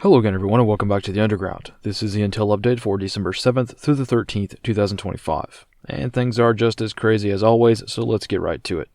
Hello again everyone and welcome back to the Underground. This is the Intel update for December 7th through the 13th, 2025. And things are just as crazy as always, so let's get right to it.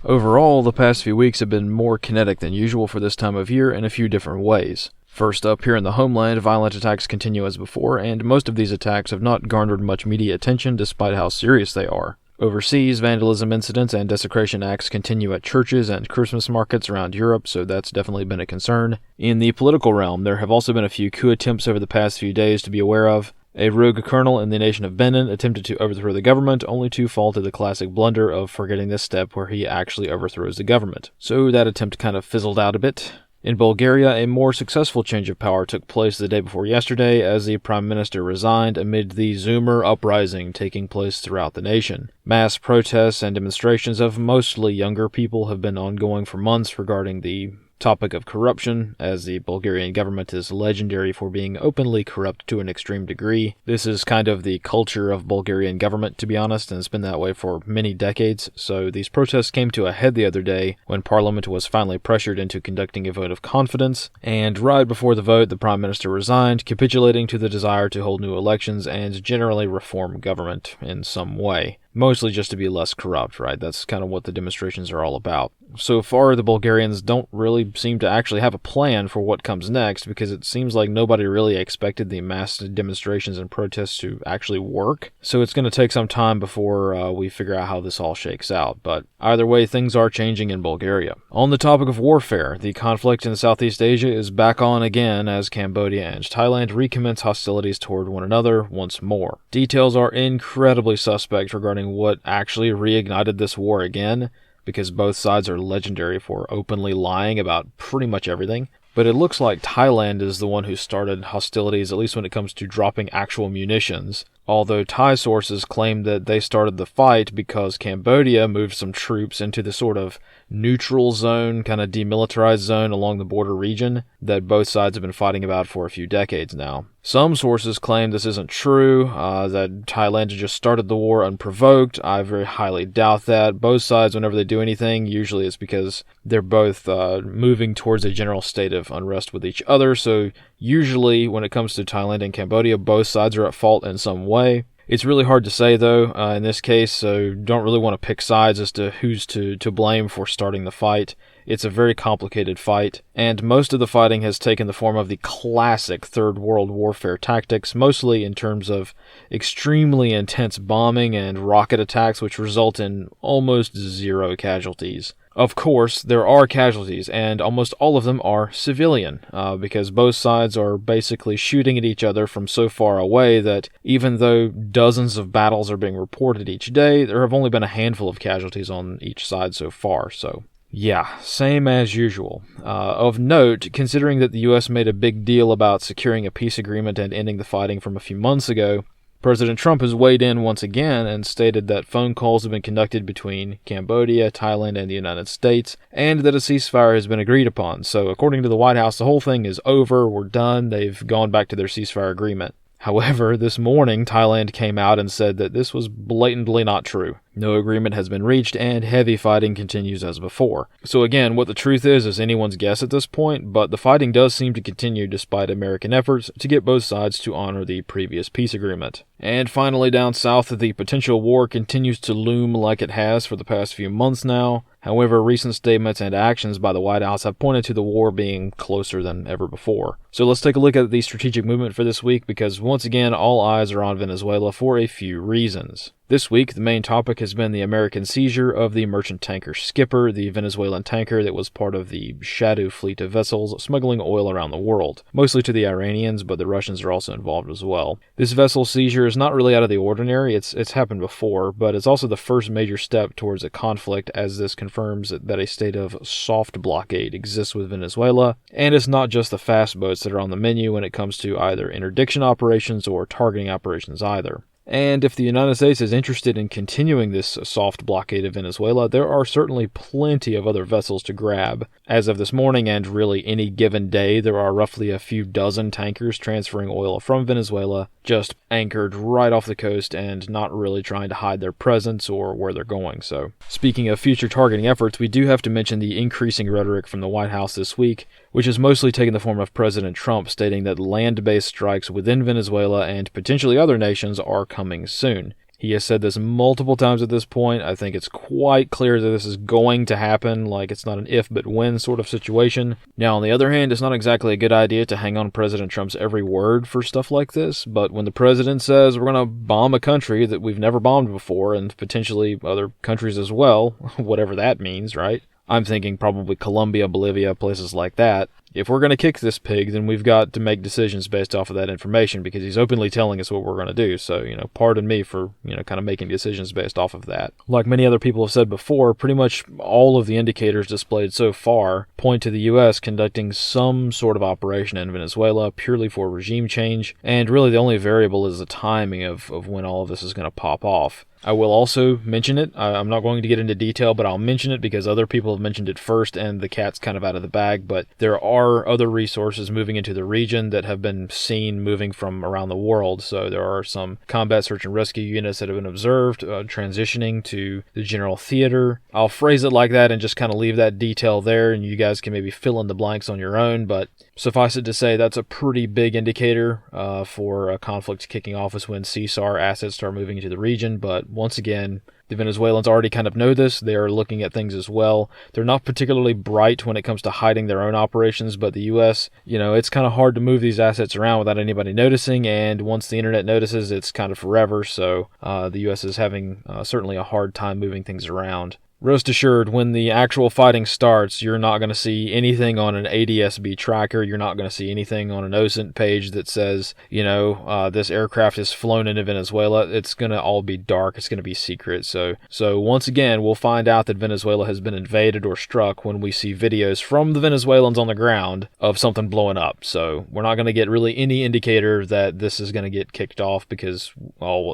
Overall, the past few weeks have been more kinetic than usual for this time of year in a few different ways. First up, here in the homeland, violent attacks continue as before, and most of these attacks have not garnered much media attention despite how serious they are. Overseas, vandalism incidents and desecration acts continue at churches and Christmas markets around Europe, so that's definitely been a concern. In the political realm, there have also been a few coup attempts over the past few days to be aware of. A rogue colonel in the nation of Benin attempted to overthrow the government, only to fall to the classic blunder of forgetting this step where he actually overthrows the government. So that attempt kind of fizzled out a bit. In Bulgaria, a more successful change of power took place the day before yesterday as the prime minister resigned amid the Zoomer uprising taking place throughout the nation. Mass protests and demonstrations of mostly younger people have been ongoing for months regarding the topic of corruption, as the Bulgarian government is legendary for being openly corrupt to an extreme degree. This is kind of the culture of Bulgarian government, to be honest, and it's been that way for many decades, so these protests came to a head the other day when Parliament was finally pressured into conducting a vote of confidence, and right before the vote, the Prime Minister resigned, capitulating to the desire to hold new elections and generally reform government in some way. Mostly just to be less corrupt, right? That's kind of what the demonstrations are all about. So far, the Bulgarians don't really seem to actually have a plan for what comes next, because it seems like nobody really expected the mass demonstrations and protests to actually work. So it's going to take some time before we figure out how this all shakes out. But either way, things are changing in Bulgaria. On the topic of warfare, the conflict in Southeast Asia is back on again as Cambodia and Thailand recommence hostilities toward one another once more. Details are incredibly suspect regarding what actually reignited this war again, because both sides are legendary for openly lying about pretty much everything. But it looks like Thailand is the one who started hostilities, at least when it comes to dropping actual munitions, although Thai sources claim that they started the fight because Cambodia moved some troops into the sort of neutral zone, kind of demilitarized zone along the border region that both sides have been fighting about for a few decades now. Some sources claim this isn't true, that Thailand just started the war unprovoked. I very highly doubt that. Both sides, whenever they do anything, usually it's because they're both moving towards a general state of unrest with each other, so usually when it comes to Thailand and Cambodia, both sides are at fault in some way. It's really hard to say, though, in this case, so don't really want to pick sides as to who's to blame for starting the fight. It's a very complicated fight, and most of the fighting has taken the form of the classic Third World Warfare tactics, mostly in terms of extremely intense bombing and rocket attacks, which result in almost zero casualties. Of course, there are casualties, and almost all of them are civilian, because both sides are basically shooting at each other from so far away that even though dozens of battles are being reported each day, there have only been a handful of casualties on each side so far, so yeah, same as usual. Of note, considering that the US made a big deal about securing a peace agreement and ending the fighting from a few months ago, President Trump has weighed in once again and stated that phone calls have been conducted between Cambodia, Thailand, and the United States, and that a ceasefire has been agreed upon. So according to the White House, the whole thing is over, we're done, they've gone back to their ceasefire agreement. However, this morning, Thailand came out and said that this was blatantly not true. No agreement has been reached, and heavy fighting continues as before. So again, what the truth is anyone's guess at this point, but the fighting does seem to continue despite American efforts to get both sides to honor the previous peace agreement. And finally, down south, the potential war continues to loom like it has for the past few months now. However, recent statements and actions by the White House have pointed to the war being closer than ever before. So let's take a look at the strategic movement for this week, because once again, all eyes are on Venezuela for a few reasons. This week, the main topic has been the American seizure of the merchant tanker Skipper, the Venezuelan tanker that was part of the shadow fleet of vessels smuggling oil around the world, mostly to the Iranians, but the Russians are also involved as well. This vessel seizure is not really out of the ordinary, it's happened before, but it's also the first major step towards a conflict, as this confirms that a state of soft blockade exists with Venezuela, and it's not just the fast boats that are on the menu when it comes to either interdiction operations or targeting operations either. And if the United States is interested in continuing this soft blockade of Venezuela, there are certainly plenty of other vessels to grab. As of this morning, and really any given day, there are roughly a few dozen tankers transferring oil from Venezuela, just anchored right off the coast and not really trying to hide their presence or where they're going. So, speaking of future targeting efforts, we do have to mention the increasing rhetoric from the White House this week which has mostly taken the form of President Trump stating that land-based strikes within Venezuela and potentially other nations are coming soon. He has said this multiple times at this point. I think it's quite clear that this is going to happen, like it's not an if but when sort of situation. Now, on the other hand, it's not exactly a good idea to hang on President Trump's every word for stuff like this, but when the president says we're going to bomb a country that we've never bombed before, and potentially other countries as well, whatever that means, right? I'm thinking probably Colombia, Bolivia, places like that. If we're going to kick this pig, then we've got to make decisions based off of that information, because he's openly telling us what we're going to do. So, pardon me for, kind of making decisions based off of that. Like many other people have said before, pretty much all of the indicators displayed so far point to the U.S. conducting some sort of operation in Venezuela purely for regime change, and really the only variable is the timing of when all of this is going to pop off. I will also mention it. I'm not going to get into detail, but I'll mention it because other people have mentioned it first and the cat's kind of out of the bag. But there are other resources moving into the region that have been seen moving from around the world. So there are some combat search and rescue units that have been observed transitioning to the general theater. I'll phrase it like that and just kind of leave that detail there, and you guys can maybe fill in the blanks on your own. But suffice it to say, that's a pretty big indicator for a conflict kicking off is when CSAR assets start moving into the region. But once again, the Venezuelans already kind of know this. They are looking at things as well. They're not particularly bright when it comes to hiding their own operations, but the U.S., it's kind of hard to move these assets around without anybody noticing, and once the internet notices, it's kind of forever. So the U.S. is having certainly a hard time moving things around. Rest assured, when the actual fighting starts, you're not going to see anything on an ADSB tracker. You're not going to see anything on an OSINT page that says, this aircraft is flown into Venezuela. It's going to all be dark. It's going to be secret. So once again, we'll find out that Venezuela has been invaded or struck when we see videos from the Venezuelans on the ground of something blowing up. So we're not going to get really any indicator that this is going to get kicked off because,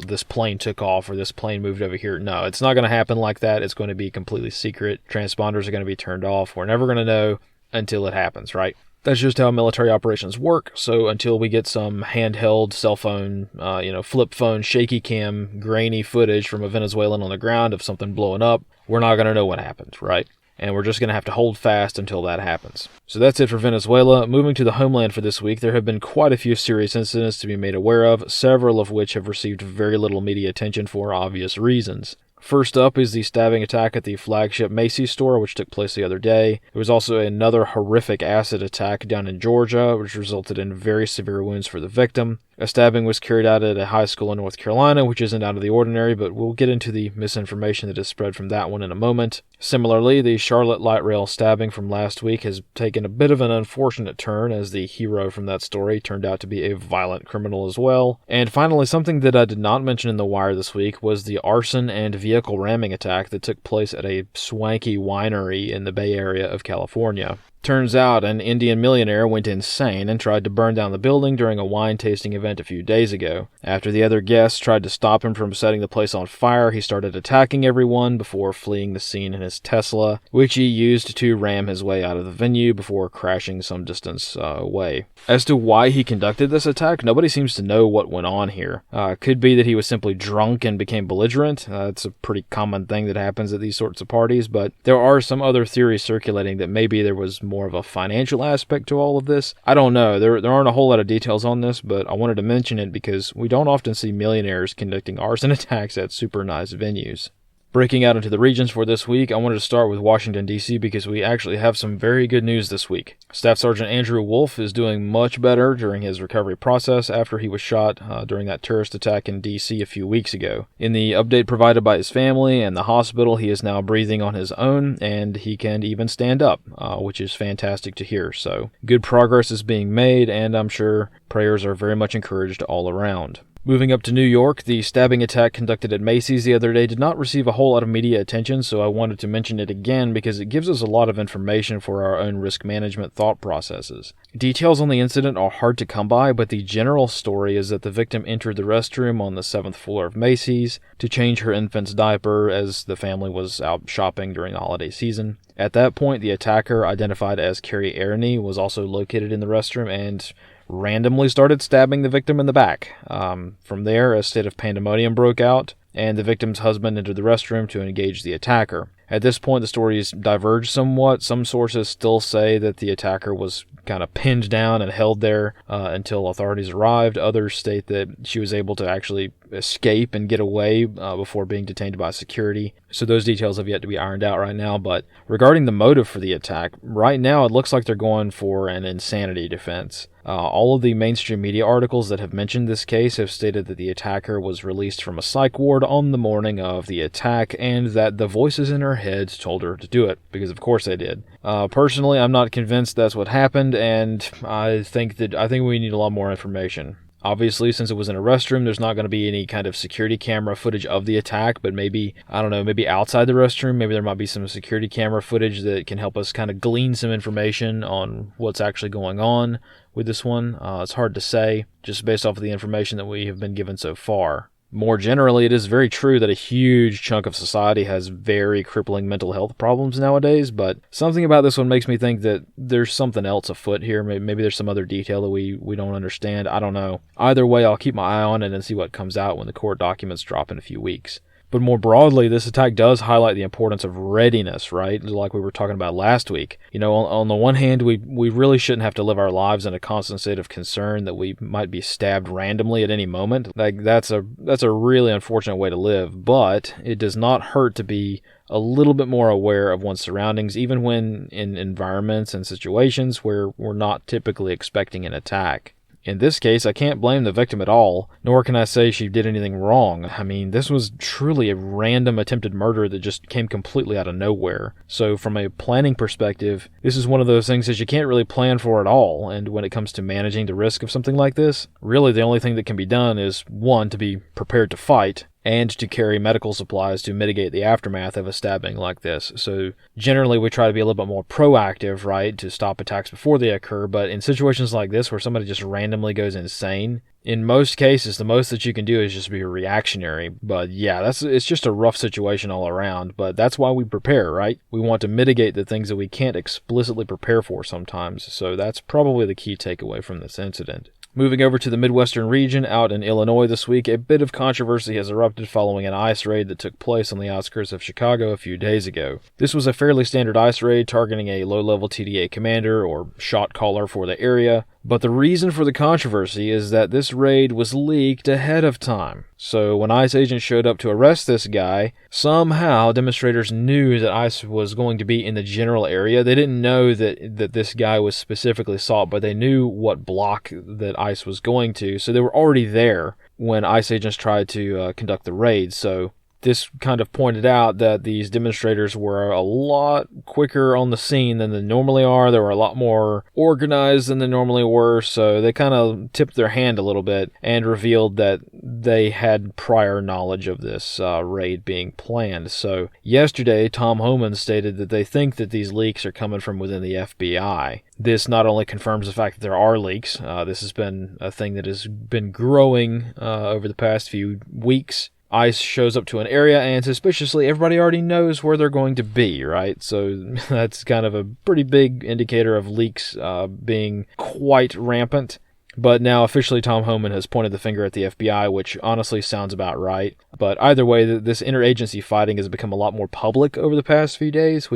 this plane took off or this plane moved over here. No, it's not going to happen like that. It's going to be completely secret. Transponders are going to be turned off. We're never going to know until it happens, right? That's just how military operations work. So until we get some handheld cell phone, flip phone, shaky cam, grainy footage from a Venezuelan on the ground of something blowing up, we're not going to know what happened, right? And we're just going to have to hold fast until that happens. So that's it for Venezuela. Moving to the homeland for this week, there have been quite a few serious incidents to be made aware of, several of which have received very little media attention for obvious reasons. First up is the stabbing attack at the flagship Macy's store, which took place the other day. There was also another horrific acid attack down in Georgia, which resulted in very severe wounds for the victim. A stabbing was carried out at a high school in North Carolina, which isn't out of the ordinary, but we'll get into the misinformation that has spread from that one in a moment. Similarly, the Charlotte light rail stabbing from last week has taken a bit of an unfortunate turn, as the hero from that story turned out to be a violent criminal as well. And finally, something that I did not mention in the wire this week was the arson and vehicle ramming attack that took place at a swanky winery in the Bay Area of California. Turns out an Indian millionaire went insane and tried to burn down the building during a wine tasting event a few days ago. After the other guests tried to stop him from setting the place on fire, he started attacking everyone before fleeing the scene in his Tesla, which he used to ram his way out of the venue before crashing some distance away. As to why he conducted this attack, nobody seems to know what went on here. Could be that he was simply drunk and became belligerent. It's a pretty common thing that happens at these sorts of parties, but there are some other theories circulating that maybe there was more of a financial aspect to all of this. I don't know. There aren't a whole lot of details on this, but I wanted to mention it because we don't often see millionaires conducting arson attacks at super nice venues. Breaking out into the regions for this week, I wanted to start with Washington, D.C. because we actually have some very good news this week. Staff Sergeant Andrew Wolf is doing much better during his recovery process after he was shot during that terrorist attack in D.C. a few weeks ago. In the update provided by his family and the hospital, he is now breathing on his own, and he can even stand up, which is fantastic to hear. So, good progress is being made, and I'm sure prayers are very much encouraged all around. Moving up to New York, the stabbing attack conducted at Macy's the other day did not receive a whole lot of media attention, so I wanted to mention it again because it gives us a lot of information for our own risk management thought processes. Details on the incident are hard to come by, but the general story is that the victim entered the restroom on the 7th floor of Macy's to change her infant's diaper as the family was out shopping during the holiday season. At that point, the attacker, identified as Carrie Airney, was also located in the restroom and randomly started stabbing the victim in the back. From there, a state of pandemonium broke out, and the victim's husband entered the restroom to engage the attacker. At this point, the stories diverge somewhat. Some sources still say that the attacker was kind of pinned down and held there until authorities arrived. Others state that she was able to actually escape and get away before being detained by security. So those details have yet to be ironed out right now. But regarding the motive for the attack, right now it looks like they're going for an insanity defense. All of the mainstream media articles that have mentioned this case have stated that the attacker was released from a psych ward on the morning of the attack and that the voices in her head told her to do it, because of course they did. Personally, I'm not convinced that's what happened, and I think we need a lot more information. Obviously, since it was in a restroom, there's not going to be any kind of security camera footage of the attack, but maybe outside the restroom, maybe there might be some security camera footage that can help us kind of glean some information on what's actually going on with this one. It's hard to say, just based off of the information that we have been given so far. More generally, it is very true that a huge chunk of society has very crippling mental health problems nowadays, but something about this one makes me think that there's something else afoot here. Maybe there's some other detail that we don't understand. I don't know. Either way, I'll keep my eye on it and see what comes out when the court documents drop in a few weeks. But more broadly, this attack does highlight the importance of readiness, right? Like we were talking about last week. On the one hand, we really shouldn't have to live our lives in a constant state of concern that we might be stabbed randomly at any moment. Like that's a really unfortunate way to live, but it does not hurt to be a little bit more aware of one's surroundings, even when in environments and situations where we're not typically expecting an attack. In this case, I can't blame the victim at all, nor can I say she did anything wrong. I mean, this was truly a random attempted murder that just came completely out of nowhere. So from a planning perspective, this is one of those things that you can't really plan for at all, and when it comes to managing the risk of something like this, really the only thing that can be done is, one, to be prepared to fight, and to carry medical supplies to mitigate the aftermath of a stabbing like this. So generally we try to be a little bit more proactive, right, to stop attacks before they occur, but in situations like this where somebody just randomly goes insane, in most cases, the most that you can do is just be reactionary. But yeah, it's just a rough situation all around, but that's why we prepare, right? We want to mitigate the things that we can't explicitly prepare for sometimes, so that's probably the key takeaway from this incident. Moving over to the Midwestern region, out in Illinois this week, a bit of controversy has erupted following an ICE raid that took place on the outskirts of Chicago a few days ago. This was a fairly standard ICE raid targeting a low-level TDA commander or shot caller for the area, but the reason for the controversy is that this raid was leaked ahead of time. So when ICE agents showed up to arrest this guy, somehow demonstrators knew that ICE was going to be in the general area. They didn't know that this guy was specifically sought, but they knew what block that ICE was going to, so they were already there when ICE agents tried to conduct the raid. So this kind of pointed out that these demonstrators were a lot quicker on the scene than they normally are. They were a lot more organized than they normally were, so they kind of tipped their hand a little bit and revealed that they had prior knowledge of this raid being planned. So yesterday, Tom Homan stated that they think that these leaks are coming from within the FBI. This not only confirms the fact that there are leaks, this has been a thing that has been growing over the past few weeks. ICE shows up to an area, and suspiciously, everybody already knows where they're going to be, right? So that's kind of a pretty big indicator of leaks being quite rampant. But now officially Tom Homan has pointed the finger at the FBI, which honestly sounds about right. But either way, this interagency fighting has become a lot more public over the past few days,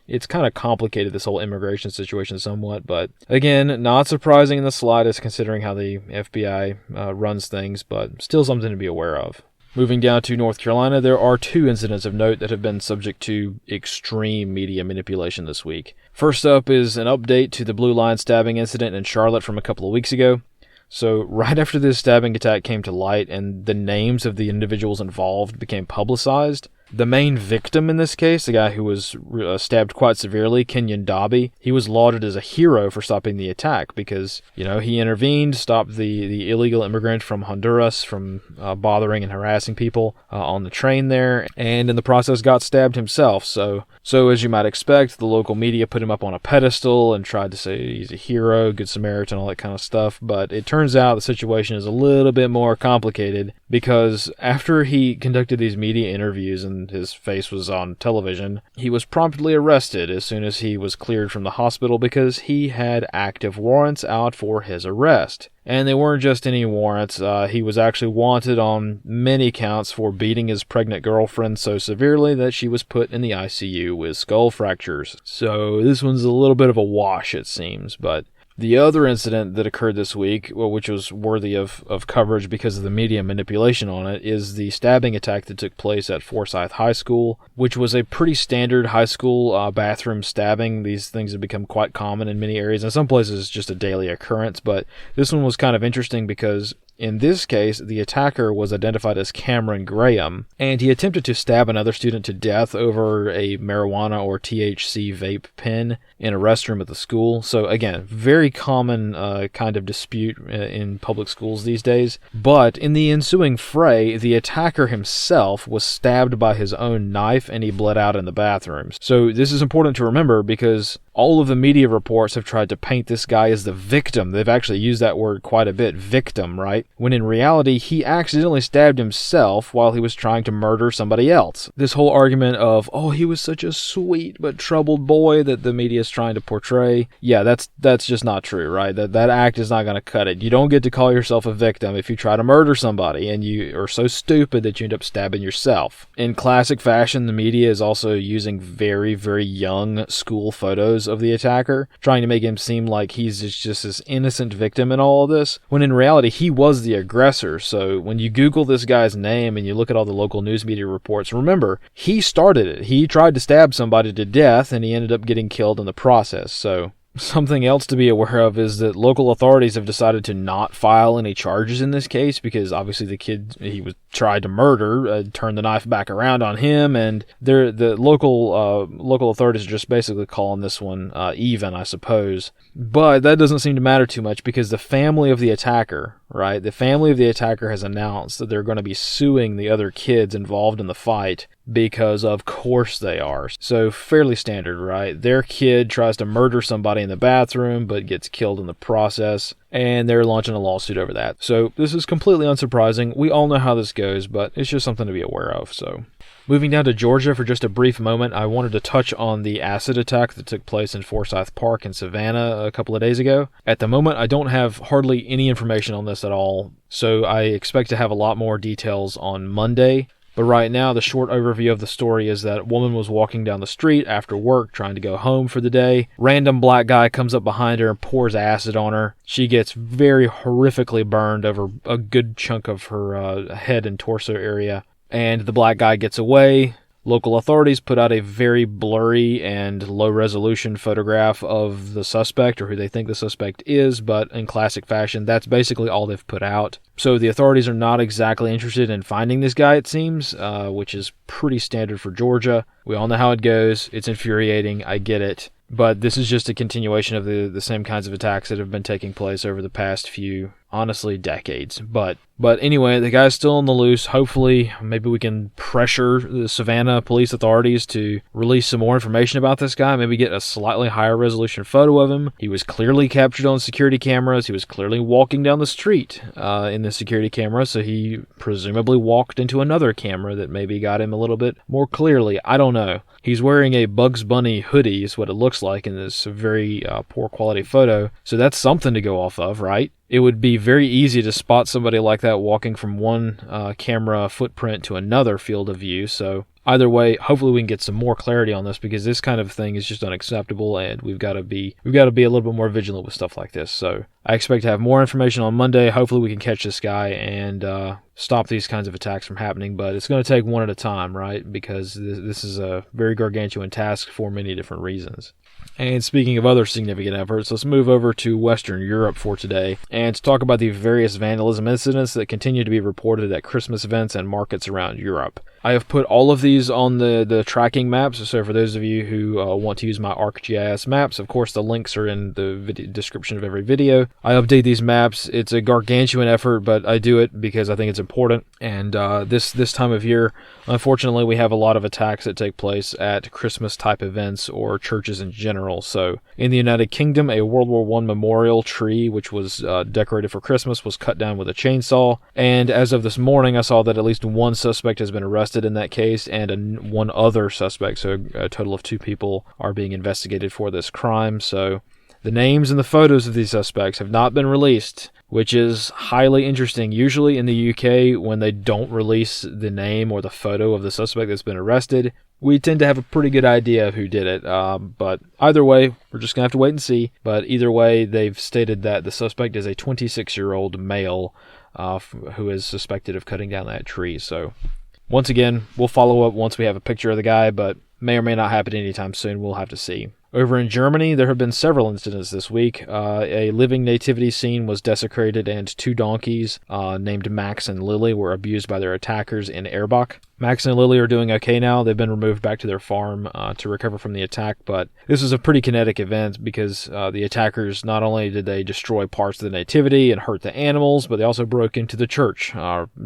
it's kind of complicated this whole immigration situation somewhat, but again, not surprising in the slightest considering how the FBI runs things, but still something to be aware of. Moving down to North Carolina, there are 2 incidents of note that have been subject to extreme media manipulation this week. First up is an update to the Blue Line stabbing incident in Charlotte from a couple of weeks ago. So right after this stabbing attack came to light and the names of the individuals involved became publicized, the main victim in this case, the guy who was stabbed quite severely, Kenyon Dobby, he was lauded as a hero for stopping the attack because, he intervened, stopped the illegal immigrant from Honduras from bothering and harassing people on the train there, and in the process got stabbed himself. So as you might expect, the local media put him up on a pedestal and tried to say he's a hero, good Samaritan, all that kind of stuff, but it turns out the situation is a little bit more complicated because after he conducted these media interviews and his face was on television, he was promptly arrested as soon as he was cleared from the hospital because he had active warrants out for his arrest. And they weren't just any warrants. He was actually wanted on many counts for beating his pregnant girlfriend so severely that she was put in the ICU with skull fractures. So this one's a little bit of a wash, it seems, but the other incident that occurred this week, which was worthy of coverage because of the media manipulation on it, is the stabbing attack that took place at Forsyth High School, which was a pretty standard high school bathroom stabbing. These things have become quite common in many areas. In some places, it's just a daily occurrence, but this one was kind of interesting because in this case, the attacker was identified as Cameron Graham, and he attempted to stab another student to death over a marijuana or THC vape pen in a restroom at the school. So again, very common kind of dispute in public schools these days. But in the ensuing fray, the attacker himself was stabbed by his own knife and he bled out in the bathrooms. So this is important to remember because all of the media reports have tried to paint this guy as the victim. They've actually used that word quite a bit, victim, right? When in reality, he accidentally stabbed himself while he was trying to murder somebody else. This whole argument of, oh, he was such a sweet but troubled boy that the media is trying to portray, yeah, that's just not true, right? That act is not going to cut it. You don't get to call yourself a victim if you try to murder somebody and you are so stupid that you end up stabbing yourself. In classic fashion, the media is also using very, very young school photos of the attacker, trying to make him seem like he's just this innocent victim in all of this, when in reality he was the aggressor. So when you Google this guy's name and you look at all the local news media reports, remember, he started it. He tried to stab somebody to death and he ended up getting killed in the process. So something else to be aware of is that local authorities have decided to not file any charges in this case because obviously the kid he was tried to murder turned the knife back around on him, and the local authorities are just basically calling this one even, I suppose. But that doesn't seem to matter too much because the family of the attacker, right? The family of the attacker has announced that they're going to be suing the other kids involved in the fight because of course they are. So fairly standard, right? Their kid tries to murder somebody in the bathroom but gets killed in the process, and they're launching a lawsuit over that. So this is completely unsurprising. We all know how this goes, but it's just something to be aware of. So moving down to Georgia for just a brief moment, I wanted to touch on the acid attack that took place in Forsyth Park in Savannah a couple of days ago. At the moment, I don't have hardly any information on this at all, so I expect to have a lot more details on Monday. But right now, the short overview of the story is that a woman was walking down the street after work trying to go home for the day. Random black guy comes up behind her and pours acid on her. She gets very horrifically burned over a good chunk of her head and torso area. And the black guy gets away. Local authorities put out a very blurry and low-resolution photograph of the suspect, or who they think the suspect is, but in classic fashion, that's basically all they've put out. So the authorities are not exactly interested in finding this guy, it seems, which is pretty standard for Georgia. We all know how it goes. It's infuriating. I get it. But this is just a continuation of the same kinds of attacks that have been taking place over the past few, honestly, decades. But anyway, the guy's still on the loose. Hopefully, maybe we can pressure the Savannah police authorities to release some more information about this guy, maybe get a slightly higher resolution photo of him. He was clearly captured on security cameras. He was clearly walking down the street in the security camera, so he presumably walked into another camera that maybe got him a little bit more clearly. I don't know. He's wearing a Bugs Bunny hoodie is what it looks like in this very poor quality photo, so that's something to go off of, right? It would be very easy to spot somebody like that walking from one camera footprint to another field of view, so either way, hopefully we can get some more clarity on this because this kind of thing is just unacceptable, and we've got to be a little bit more vigilant with stuff like this. So I expect to have more information on Monday. Hopefully we can catch this guy and stop these kinds of attacks from happening, but it's going to take one at a time, right? Because this is a very gargantuan task for many different reasons. And speaking of other significant efforts, let's move over to Western Europe for today and to talk about the various vandalism incidents that continue to be reported at Christmas events and markets around Europe. I have put all of these on the tracking maps, so for those of you who want to use my ArcGIS maps, of course the links are in the description of every video. I update these maps. It's a gargantuan effort, but I do it because I think it's important. And this time of year, unfortunately, we have a lot of attacks that take place at Christmas-type events or churches in general. So in the United Kingdom, a World War I memorial tree, which was decorated for Christmas, was cut down with a chainsaw. And as of this morning, I saw that at least one suspect has been arrested in that case, and one other suspect, so a total of 2 people are being investigated for this crime. So the names and the photos of these suspects have not been released, which is highly interesting. Usually in the UK, when they don't release the name or the photo of the suspect that's been arrested, we tend to have a pretty good idea of who did it. But either way, we're just going to have to wait and see. But either way, they've stated that the suspect is a 26-year-old male who is suspected of cutting down that tree. So once again, we'll follow up once we have a picture of the guy, but may or may not happen anytime soon. We'll have to see. Over in Germany, there have been several incidents this week. A living nativity scene was desecrated, and 2 donkeys named Max and Lily were abused by their attackers in Erbach. Max and Lily are doing okay now. They've been removed back to their farm to recover from the attack, but this was a pretty kinetic event because the attackers, not only did they destroy parts of the nativity and hurt the animals, but they also broke into the church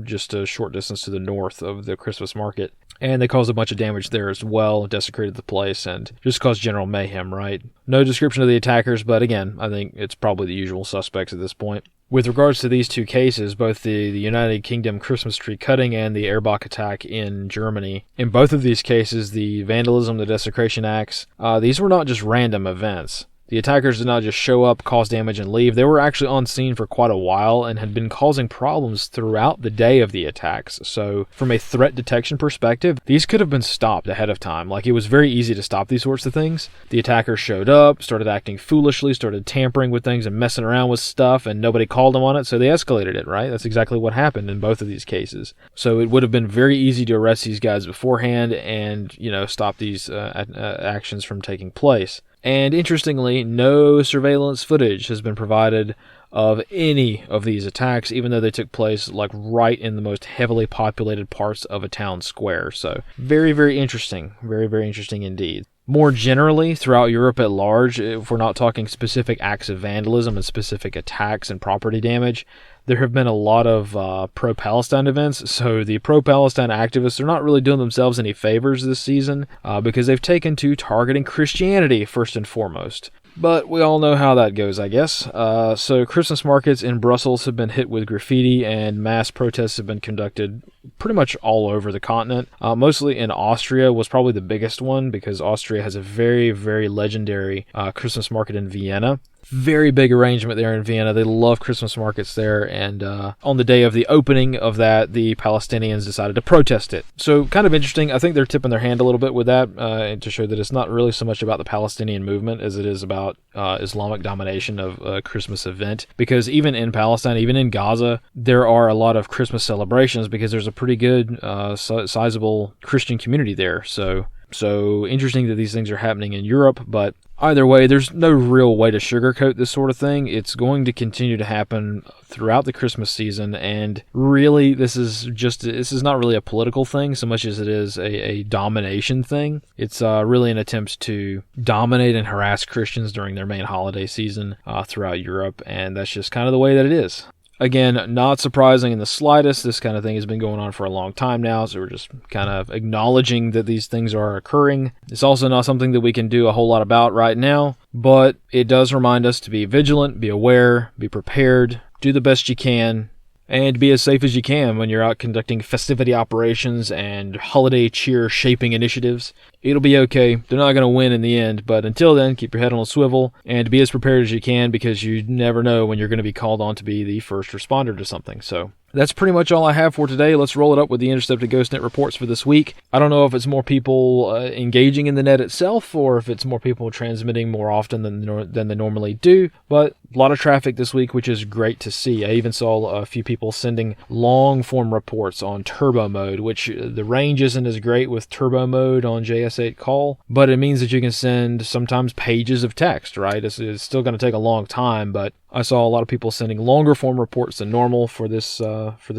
just a short distance to the north of the Christmas market. And they caused a bunch of damage there as well, desecrated the place, and just caused general mayhem, right? No description of the attackers, but again, I think it's probably the usual suspects at this point. With regards to these 2 cases, both the United Kingdom Christmas tree cutting and the Erbach attack in Germany, in both of these cases, the vandalism, the desecration acts, these were not just random events. The attackers did not just show up, cause damage, and leave. They were actually on scene for quite a while and had been causing problems throughout the day of the attacks. So from a threat detection perspective, these could have been stopped ahead of time. Like, it was very easy to stop these sorts of things. The attackers showed up, started acting foolishly, started tampering with things and messing around with stuff, and nobody called them on it, so they escalated it, right? That's exactly what happened in both of these cases. So it would have been very easy to arrest these guys beforehand and, stop these actions from taking place. And interestingly, no surveillance footage has been provided of any of these attacks, even though they took place right in the most heavily populated parts of a town square. So very, very interesting. Very, very interesting indeed. More generally, throughout Europe at large, if we're not talking specific acts of vandalism and specific attacks and property damage, there have been a lot of pro-Palestine events. So the pro-Palestine activists are not really doing themselves any favors this season because they've taken to targeting Christianity first and foremost. But we all know how that goes, I guess. So Christmas markets in Brussels have been hit with graffiti, and mass protests have been conducted pretty much all over the continent. Mostly in Austria was probably the biggest one, because Austria has a very, very legendary Christmas market in Vienna. Very big arrangement there in Vienna. They love Christmas markets there, and on the day of the opening of that, the Palestinians decided to protest it. So kind of interesting. I think they're tipping their hand a little bit with that to show that it's not really so much about the Palestinian movement as it is about Islamic domination of a Christmas event. Because even in Palestine, even in Gaza, there are a lot of Christmas celebrations because there's a pretty good sizable Christian community there. So interesting that these things are happening in Europe, but either way, there's no real way to sugarcoat this sort of thing. It's going to continue to happen throughout the Christmas season, and really, this is not really a political thing so much as it is a domination thing. It's really an attempt to dominate and harass Christians during their main holiday season throughout Europe, and that's just kind of the way that it is. Again, not surprising in the slightest. This kind of thing has been going on for a long time now, so we're just kind of acknowledging that these things are occurring. It's also not something that we can do a whole lot about right now, but it does remind us to be vigilant, be aware, be prepared, do the best you can, and be as safe as you can when you're out conducting festivity operations and holiday cheer shaping initiatives. It'll be okay. They're not going to win in the end, but until then, keep your head on a swivel and be as prepared as you can, because you never know when you're going to be called on to be the first responder to something. So that's pretty much all I have for today. Let's roll it up with the Intercepted GhostNet Reports for this week. I don't know if it's more people engaging in the net itself, or if it's more people transmitting more often than they normally do, but a lot of traffic this week, which is great to see. I even saw a few people sending long-form reports on turbo mode, which the range isn't as great with turbo mode on JS8 call, but it means that you can send sometimes pages of text, right? It's still going to take a long time, but I saw a lot of people sending longer form reports than normal for this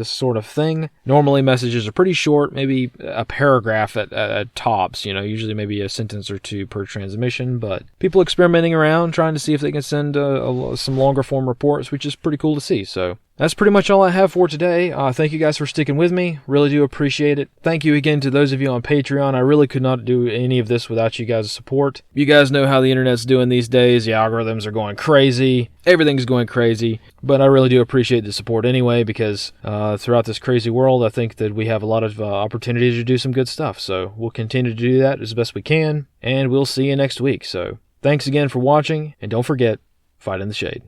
sort of thing. Normally messages are pretty short, maybe a paragraph at tops, usually maybe a sentence or two per transmission, but people experimenting around, trying to see if they can send some longer form reports, which is pretty cool to see. So that's pretty much all I have for today. Thank you guys for sticking with me. Really do appreciate it. Thank you again to those of you on Patreon. I really could not do any of this without you guys' support. You guys know how the internet's doing these days. The algorithms are going crazy. Everything's going crazy. But I really do appreciate the support anyway, because throughout this crazy world, I think that we have a lot of opportunities to do some good stuff. So we'll continue to do that as best we can, and we'll see you next week. So thanks again for watching, and don't forget, fight in the shade.